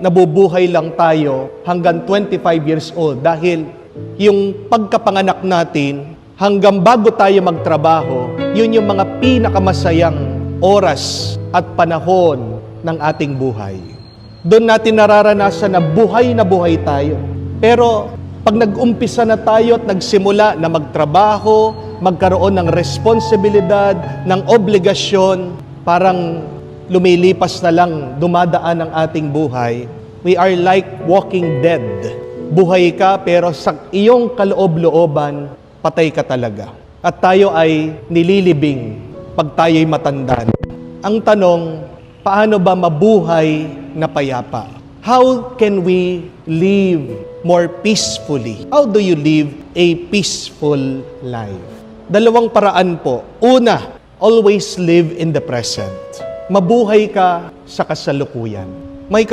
nabubuhay lang tayo hanggang 25 years old dahil yung pagkapanganak natin hanggang bago tayo magtrabaho, yun yung mga pinakamasayang oras at panahon ng ating buhay. Doon natin nararanasan na buhay tayo. Pero pag nag-umpisa na tayo at nagsimula na magtrabaho, magkaroon ng responsibilidad, ng obligasyon, parang lumilipas na lang, dumadaan ang ating buhay. We are like walking dead. Buhay ka pero sa iyong kaloob-looban, patay ka talaga. At tayo ay nililibing pag tayo'y matanda. Ang tanong, paano ba mabuhay na payapa? How can we live more peacefully? How do you live a peaceful life? Dalawang paraan po. Una, always live in the present. Mabuhay ka sa kasalukuyan. May